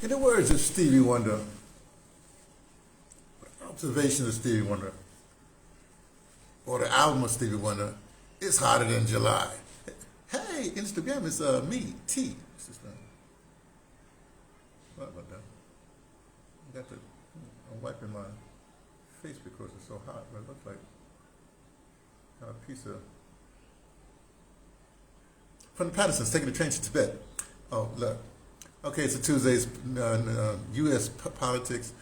In the words of Stevie Wonder, observation of Stevie Wonder, or the album of Stevie Wonder, it's hotter than July. Hey, Instagram, it's me, T. What's this thing? What about that? I'm wiping my face because it's so hot, but it looks like a piece of... From the Pattersons, taking the train to Tibet. Oh, look. Okay, it's a Tuesday's U.S. politics.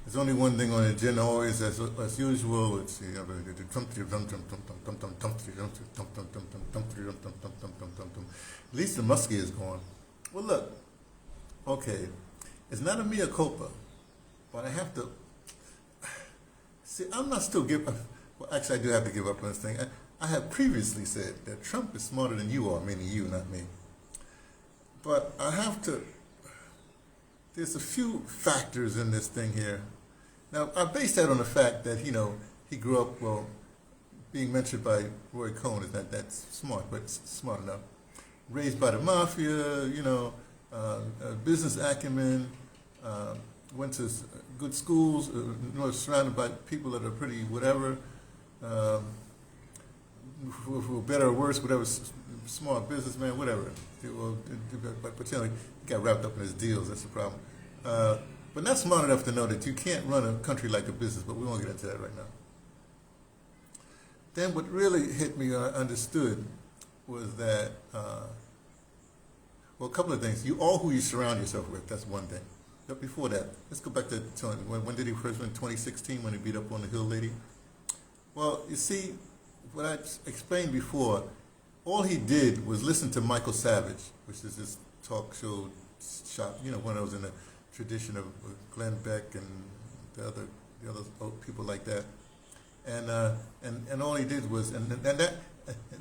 There's only one thing on the agenda always, as usual. It's at least the muskie is gone. Well, look. Okay, it's not a mea culpa, but I have to. See, I'm not still giving. Well, actually, I do have to give up on this thing. I have previously said that Trump is smarter than you are, meaning you, not me. But I have to. There's a few factors in this thing here. Now, I base that on the fact that, he grew up, well, being mentioned by Roy Cohn is not that smart, but smart enough. Raised by the mafia, business acumen, went to good schools, surrounded by people that are pretty whatever, for better or worse, whatever, smart businessman, whatever. But he got wrapped up in his deals, that's the problem. But not smart enough to know that you can't run a country like a business, but we won't get into that right now. Then what really hit me, I understood, was that, well, a couple of things. All who you surround yourself with, that's one thing. But before that, let's go back to when did he first win? 2016, when he beat up on the Hill lady? Well, you see, what I explained before, all he did was listen to Michael Savage, which is this talk show shop, one of those in the tradition of Glenn Beck and the other people like that, and all he did was, and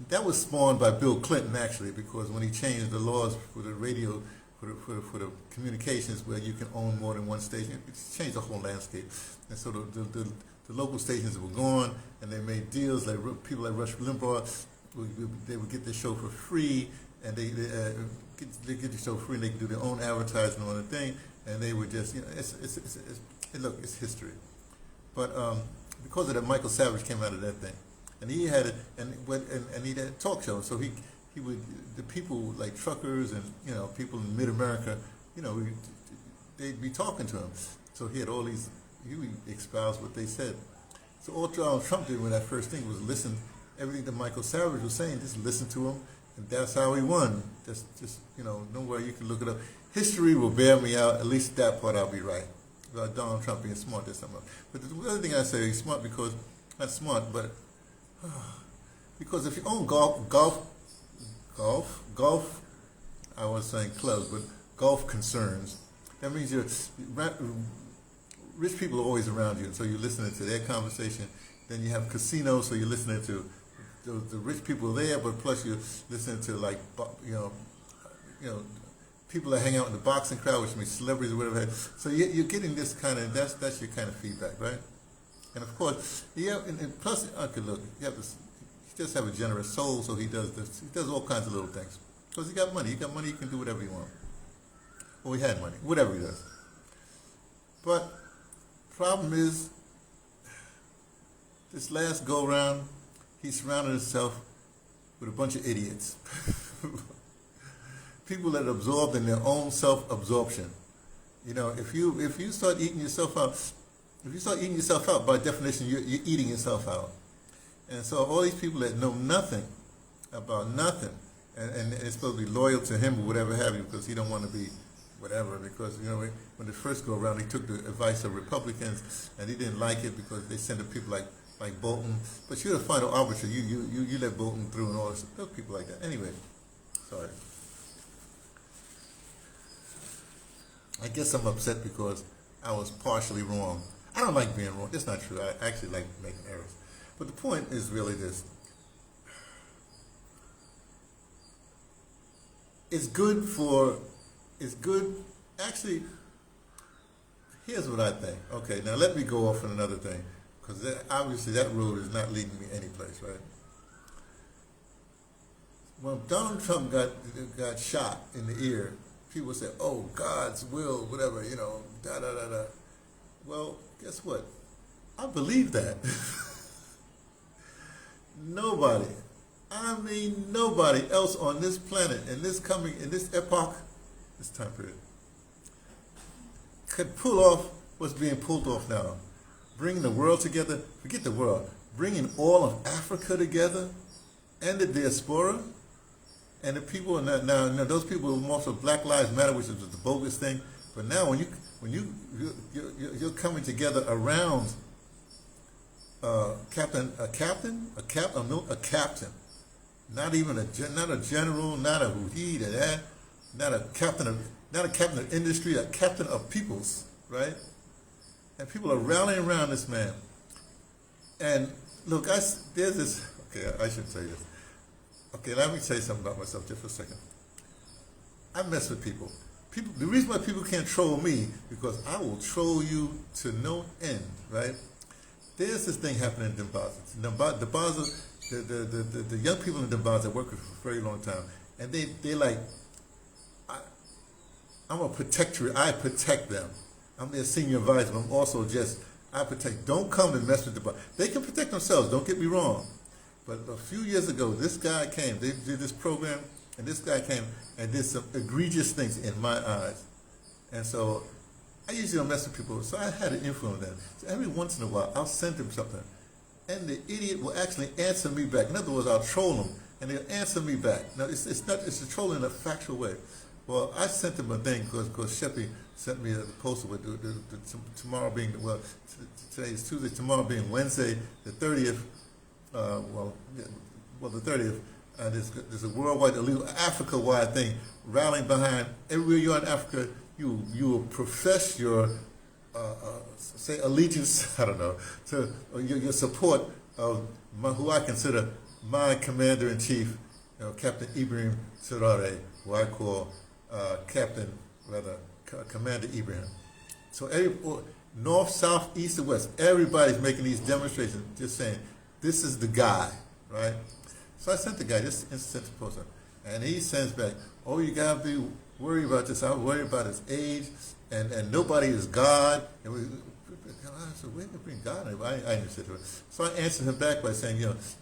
that was spawned by Bill Clinton actually, because when he changed the laws for the radio, for the communications where you can own more than one station, it changed the whole landscape, and so the local stations were gone, and they made deals like people like Rush Limbaugh. They would get the show for free, and they get the show free, and they could do their own advertising on the thing, and they would just, look, it's history. But because of that, Michael Savage came out of that thing, and he had he had a talk show. So he would, the people like truckers and people in Mid-America, they'd be talking to him. So he had all these, he would espouse what they said. So all Donald Trump did when that first thing was listen. Everything that Michael Savage was saying, just listen to him, and that's how he won. Just nowhere you can look it up. History will bear me out. At least that part I'll be right. About Donald Trump being smart, there's something else. But the other thing I say, he's smart because, not smart, but because if you own golf, I was saying clubs, but golf concerns, that means rich people are always around you, and so you're listening to their conversation. Then you have casinos, so you're listening to the rich people there, but plus you're listening to people that hang out in the boxing crowd, which means celebrities or whatever. So you're getting this kind of, that's your kind of feedback, right? And of course, and plus, okay, look, he just have a generous soul, so he does this. He does all kinds of little things because he got money. He got money. He can do whatever he wants. Well, he had money, whatever he does. But problem is, this last go round, he surrounded himself with a bunch of idiots. People that are absorbed in their own self-absorption. If you start eating yourself out, by definition, you're eating yourself out. And so all these people that know nothing about nothing, and they're supposed to be loyal to him or whatever have you, because he don't want to be whatever, because when they first go around, he took the advice of Republicans, and he didn't like it because they sent people like Bolton. But you're the final arbiter. You let Bolton through and all this. Those people like that. Anyway, sorry. I guess I'm upset because I was partially wrong. I don't like being wrong. That's not true. I actually like making errors. But the point is really this. It's good, actually, here's what I think. Okay, now let me go off on another thing, because obviously that road is not leading me anyplace, right? When Donald Trump got shot in the ear, people say, oh, God's will, whatever, da da da da. Well, guess what? I believe that. Nobody, I mean nobody else on this planet in this epoch, this time period, could pull off what's being pulled off now. Bringing the world together, forget the world, bringing all of Africa together and the diaspora and the people, now those people who also Black Lives Matter, which is the bogus thing, but now you're coming together around a captain, not even not a general, not a who-he, that, not a captain of industry, a captain of peoples, right? And people are rallying around this man. And look, there's this. Okay, I should say this. Okay, let me tell you something about myself just for a second. I mess with people. The reason why people can't troll me, because I will troll you to no end, right? There's this thing happening in DeBrother. The young people in DeBrother work with for a very long time, and they like, I'm a protector. I protect them. I'm their senior advisor. But I'm also I protect. Don't come and mess with DeBrother. They can protect themselves. Don't get me wrong. But a few years ago, this guy came. They did this program, and this guy came and did some egregious things in my eyes. And so I usually don't mess with people, so I had an influence on them. So every once in a while, I'll send him something, and the idiot will actually answer me back. In other words, I'll troll him, and he'll answer me back. Now, it's a troll in a factual way. Well, I sent him a thing because Sheppy sent me a poster with tomorrow being, today is Tuesday, tomorrow being Wednesday, the 30th, the 30th, there's a worldwide, Africa-wide thing, rallying behind, everywhere you're in Africa, you will profess your, say, allegiance, I don't know, to your support of who I consider my commander-in-chief, Captain Ibrahim, who I call Commander Ibrahim. So north, south, east, and west, everybody's making these demonstrations, just saying, this is the guy, right? So I sent the guy, just sent the poster, and he sends back, oh, you gotta be worried about this. I'm worried about his age, and nobody is God. And I said, where did you bring God in? I didn't say to it. So I answered him back by saying, he's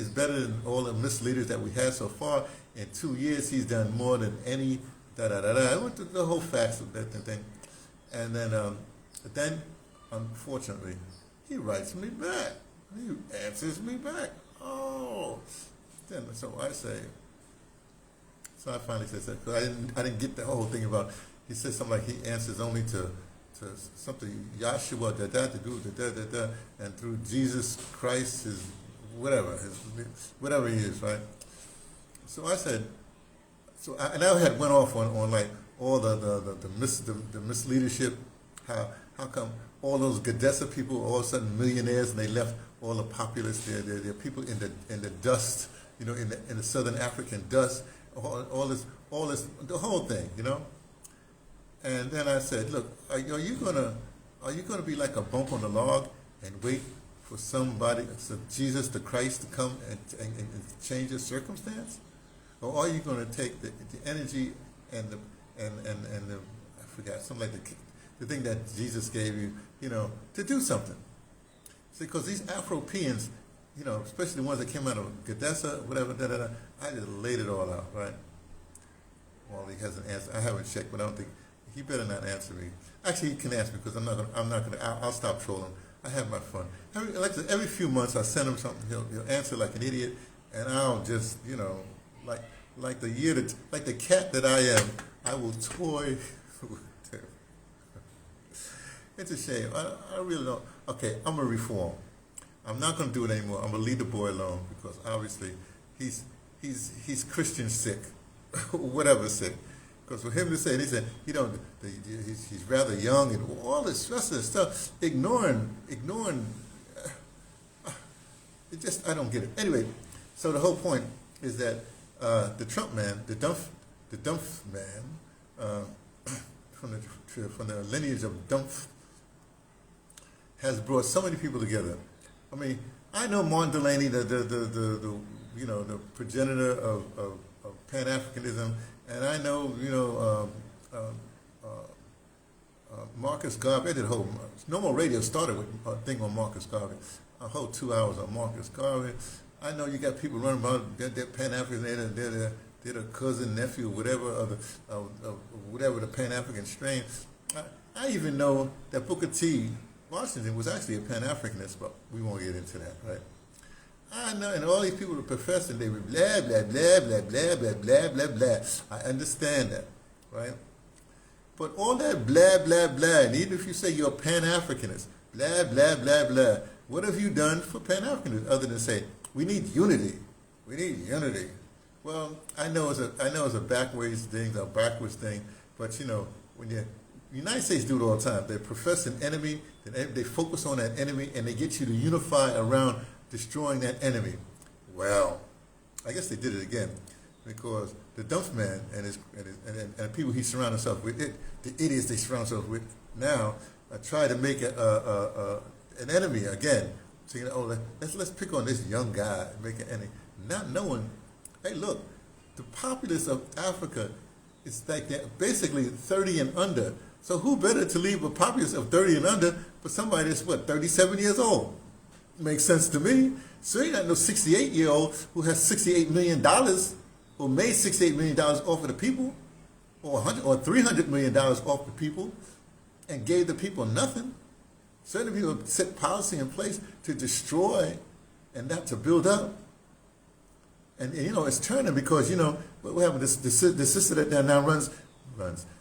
better than all the misleaders that we had so far. In 2 years, he's done more than any, I went through the whole facts of that thing. And then, unfortunately, he writes me back. He answers me back. Oh. So I say, so I finally said, because I didn't get the whole thing about, he said something like he answers only to something, Yahshua, and through Jesus Christ, his whatever he is, right? So I said, and I had went off on like all the misleadership, how come all those Gadessa people all of a sudden millionaires and they left all the populace, they're people in the dust, in the southern African dust, all this, the whole thing, And then I said, look, are you gonna be like a bump on the log and wait for somebody, Jesus the Christ, to come and change your circumstance, or are you gonna take the energy and the I forgot, something like the thing that Jesus gave you, to do something? See, because these Afropeans, especially the ones that came out of Gadessa, whatever, I just laid it all out, right? Well, he hasn't answered. I haven't checked, but I don't think he better not answer me. Actually, he can answer me because I'm not gonna. I'll stop trolling. I have my fun. Every few months, I send him something. He'll answer like an idiot, and I'll just, like the cat that I am, I will toy with him. It's a shame. I really don't. Okay, I'm gonna reform. I'm not gonna do it anymore. I'm gonna leave the boy alone because obviously he's Christian sick, whatever sick. Because for him to say, he's rather young and all this rest of the stuff, ignoring, it just, I don't get it. Anyway, so the whole point is that the Trump man, the Drumpf man, from the lineage of Drumpf, has brought so many people together. I mean, I know Martin Delaney, the progenitor of Pan-Africanism And I know, Marcus Garvey, I did a whole, No More Radio started with a thing on Marcus Garvey, a whole 2 hours on Marcus Garvey. I know you got people running about, they're Pan-African, they're the cousin, nephew, whatever, whatever the Pan-African strain. I even know that Booker T. Washington was actually a Pan-Africanist, but we won't get into that, right? I know, and all these people are professing, they were blah, blah, blah, blah, blah, blah, blah, blah, blah. I understand that, right? But all that blah, blah, blah, and even if you say you're a Pan-Africanist, blah, blah, blah, blah, what have you done for Pan-Africanists other than say, we need unity, we need unity? Well, I know it's a backwards thing, but when the United States do it all the time, they profess an enemy, they focus on that enemy, and they get you to unify around destroying that enemy. Well, I guess they did it again, because the Drumpf man and the people he surrounded himself with, the idiots they surround themselves with now, try to make an enemy again. Saying, oh, let's pick on this young guy, and make an enemy, not knowing, hey, look, the populace of Africa is like that, basically 30 and under. So who better to leave a populace of 30 and under for somebody that's, 37 years old? Makes sense to me. So you're not no 68-year-old who has $68 million, or made $68 million off of the people, or $300 million off the people, and gave the people nothing. Certain people set policy in place to destroy and not to build up. And it's turning because, what happened? The sister that now runs,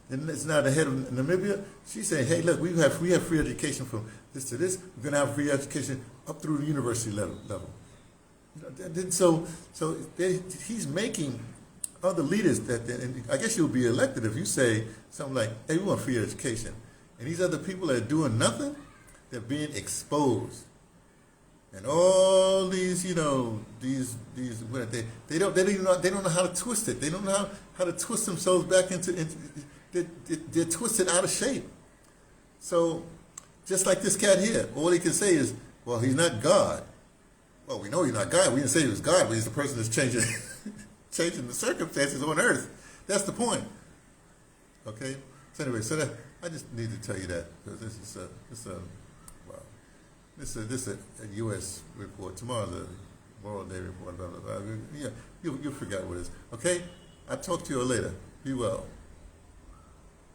and it's now the head of Namibia. She's saying, hey, look, we have free education from this to this. We're going to have free education up through the university level. So he's making other leaders and I guess you'll be elected if you say something like, hey, we want free education. And these other people that are doing nothing, they're being exposed. And all these, they don't know how to twist it. They don't know how to twist themselves back into they're twisted out of shape. So, just like this cat here, all he can say is, well, he's not God. Well, we know he's not God. We didn't say he was God, but he's the person that's changing the circumstances on earth. That's the point. Okay? So anyway, I just need to tell you that, because this is a U.S. report. Tomorrow's a World Day report. Blah, blah, blah. Yeah, you'll figure out what it is. Okay? I'll talk to you later. Be well.